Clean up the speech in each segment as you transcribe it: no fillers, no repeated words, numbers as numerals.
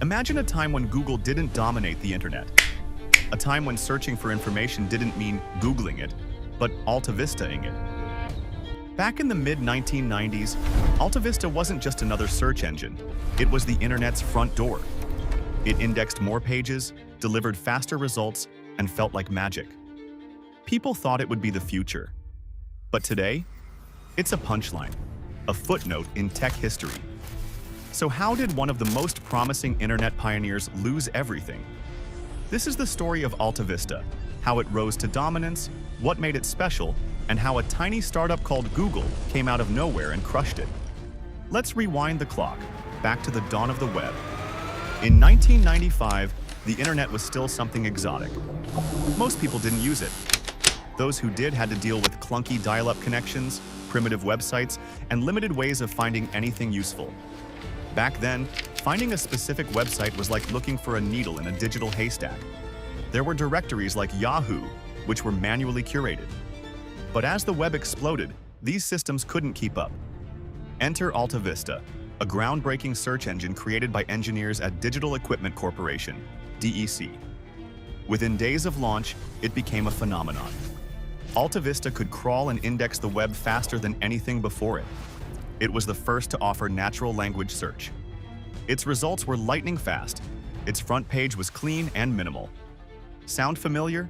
Imagine a time when Google didn't dominate the internet. A time when searching for information didn't mean Googling it, but AltaVista-ing it. Back in the mid-1990s, AltaVista wasn't just another search engine. It was the internet's front door. It indexed more pages, delivered faster results, and felt like magic. People thought it would be the future. But today, it's a punchline, a footnote in tech history. So how did one of the most promising internet pioneers lose everything? This is the story of AltaVista, how it rose to dominance, what made it special, and how a tiny startup called Google came out of nowhere and crushed it. Let's rewind the clock, back to the dawn of the web. In 1995, the internet was still something exotic. Most people didn't use it. Those who did had to deal with clunky dial-up connections, primitive websites, and limited ways of finding anything useful. Back then, finding a specific website was like looking for a needle in a digital haystack. There were directories like Yahoo, which were manually curated. But as the web exploded, these systems couldn't keep up. Enter AltaVista, a groundbreaking search engine created by engineers at Digital Equipment Corporation, DEC. Within days of launch, it became a phenomenon. AltaVista could crawl and index the web faster than anything before it. It was the first to offer natural language search. Its results were lightning fast. Its front page was clean and minimal. Sound familiar?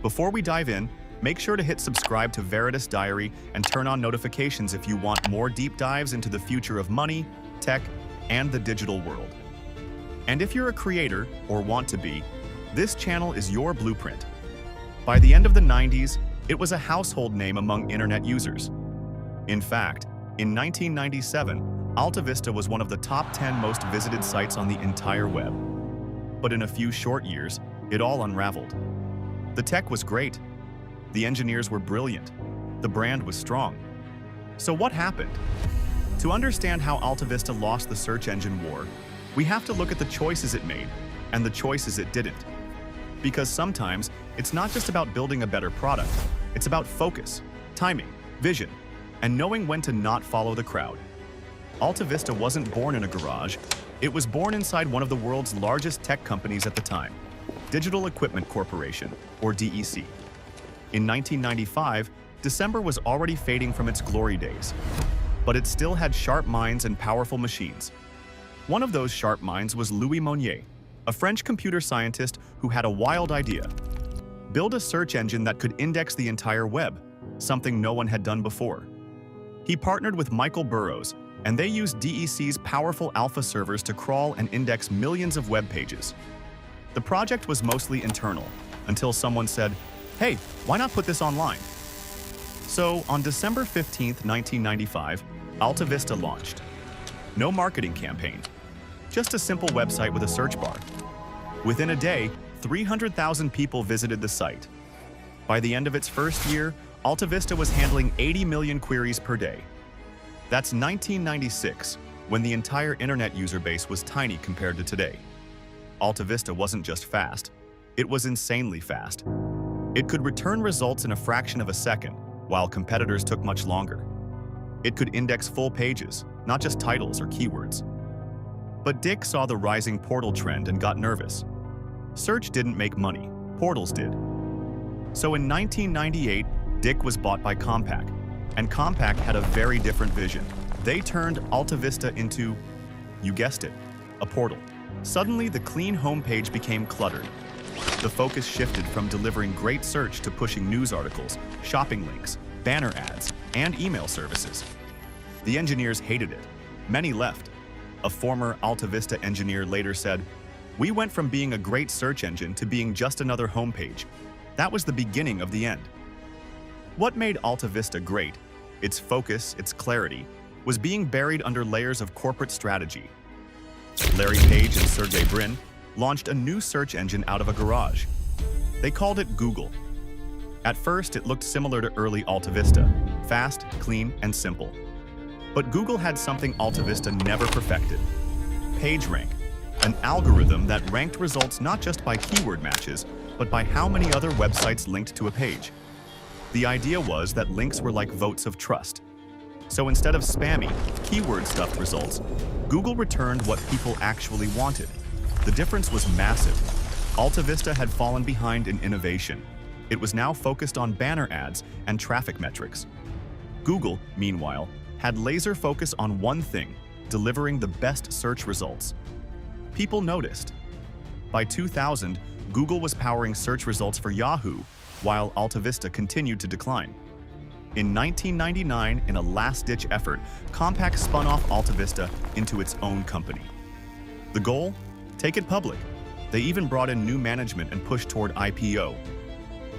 Before we dive in, make sure to hit subscribe to Veritas Diary and turn on notifications if you want more deep dives into the future of money, tech, and the digital world. And if you're a creator, or want to be, this channel is your blueprint. By the end of the 90s, it was a household name among internet users. In fact, in 1997, AltaVista was one of the top 10 most visited sites on the entire web. But in a few short years, it all unraveled. The tech was great. The engineers were brilliant. The brand was strong. So what happened? To understand how AltaVista lost the search engine war, we have to look at the choices it made and the choices it didn't. Because sometimes, it's not just about building a better product, it's about focus, timing, vision, and knowing when to not follow the crowd. AltaVista wasn't born in a garage, it was born inside one of the world's largest tech companies at the time, Digital Equipment Corporation, or DEC. In 1995, December was already fading from its glory days, but it still had sharp minds and powerful machines. One of those sharp minds was Louis Monnier, a French computer scientist who had a wild idea. Build a search engine that could index the entire web, something no one had done before. He partnered with Michael Burrows, and they used DEC's powerful alpha servers to crawl and index millions of web pages. The project was mostly internal, until someone said, "Hey, why not put this online?" So, on December 15, 1995, AltaVista launched. No marketing campaign, just a simple website with a search bar. Within a day, 300,000 people visited the site. By the end of its first year, AltaVista was handling 80 million queries per day. That's 1996, when the entire internet user base was tiny compared to today. AltaVista wasn't just fast, it was insanely fast. It could return results in a fraction of a second, while competitors took much longer. It could index full pages, not just titles or keywords. But Dick saw the rising portal trend and got nervous. Search didn't make money, portals did. So in 1998, Dick was bought by Compaq, and Compaq had a very different vision. They turned AltaVista into, you guessed it, a portal. Suddenly, the clean homepage became cluttered. The focus shifted from delivering great search to pushing news articles, shopping links, banner ads, and email services. The engineers hated it. Many left. A former AltaVista engineer later said, "We went from being a great search engine to being just another homepage. That was the beginning of the end." What made AltaVista great, its focus, its clarity, was being buried under layers of corporate strategy. Larry Page and Sergey Brin launched a new search engine out of a garage. They called it Google. At first, it looked similar to early AltaVista, fast, clean, and simple. But Google had something AltaVista never perfected: PageRank, an algorithm that ranked results not just by keyword matches, but by how many other websites linked to a page. The idea was that links were like votes of trust. So instead of spammy, keyword-stuffed results, Google returned what people actually wanted: The difference was massive. AltaVista had fallen behind in innovation. It was now focused on banner ads and traffic metrics. Google, meanwhile, had laser focus on one thing: delivering the best search results. People noticed. By 2000, Google was powering search results for Yahoo, while AltaVista continued to decline. In 1999, in a last-ditch effort, Compaq spun off AltaVista into its own company. The goal? Take it public. They even brought in new management and pushed toward IPO.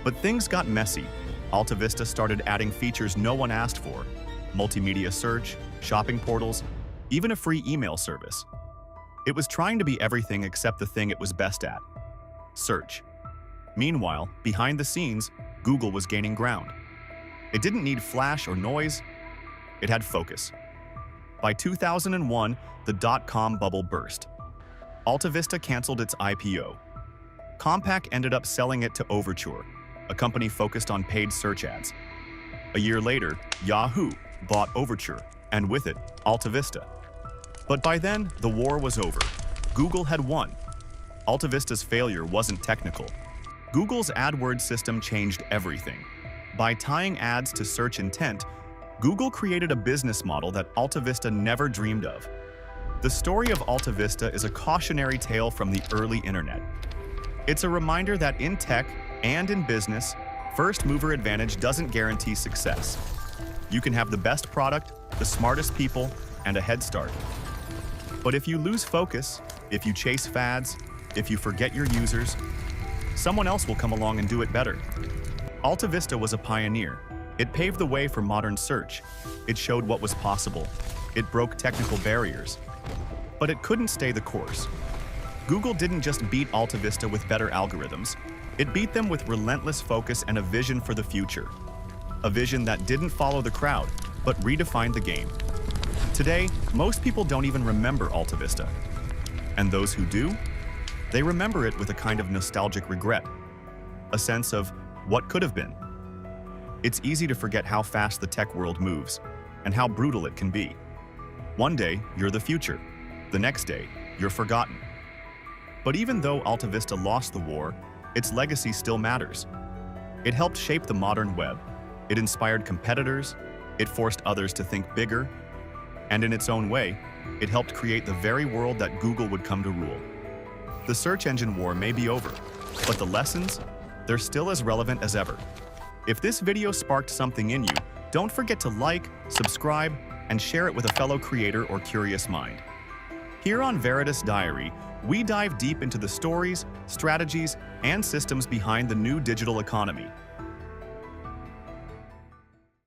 But things got messy. AltaVista started adding features no one asked for: multimedia search, shopping portals, even a free email service. It was trying to be everything except the thing it was best at: search. Meanwhile, behind the scenes, Google was gaining ground. It didn't need flash or noise. It had focus. By 2001, the dot-com bubble burst. AltaVista canceled its IPO. Compaq ended up selling it to Overture, a company focused on paid search ads. A year later, Yahoo bought Overture, and with it, AltaVista. But by then, the war was over. Google had won. AltaVista's failure wasn't technical. Google's AdWords system changed everything. By tying ads to search intent, Google created a business model that AltaVista never dreamed of. The story of AltaVista is a cautionary tale from the early internet. It's a reminder that in tech and in business, first-mover advantage doesn't guarantee success. You can have the best product, the smartest people, and a head start. But if you lose focus, if you chase fads, if you forget your users, someone else will come along and do it better. AltaVista was a pioneer. It paved the way for modern search. It showed what was possible. It broke technical barriers. But it couldn't stay the course. Google didn't just beat AltaVista with better algorithms. It beat them with relentless focus and a vision for the future. A vision that didn't follow the crowd, but redefined the game. Today, most people don't even remember AltaVista. And those who do, they remember it with a kind of nostalgic regret. A sense of what could have been. It's easy to forget how fast the tech world moves, and how brutal it can be. One day, you're the future. The next day, you're forgotten. But even though AltaVista lost the war, its legacy still matters. It helped shape the modern web. It inspired competitors. It forced others to think bigger. And in its own way, it helped create the very world that Google would come to rule. The search engine war may be over, but the lessons, they're still as relevant as ever. If this video sparked something in you, don't forget to like, subscribe, and share it with a fellow creator or curious mind. Here on Veritas Diary, we dive deep into the stories, strategies, and systems behind the new digital economy.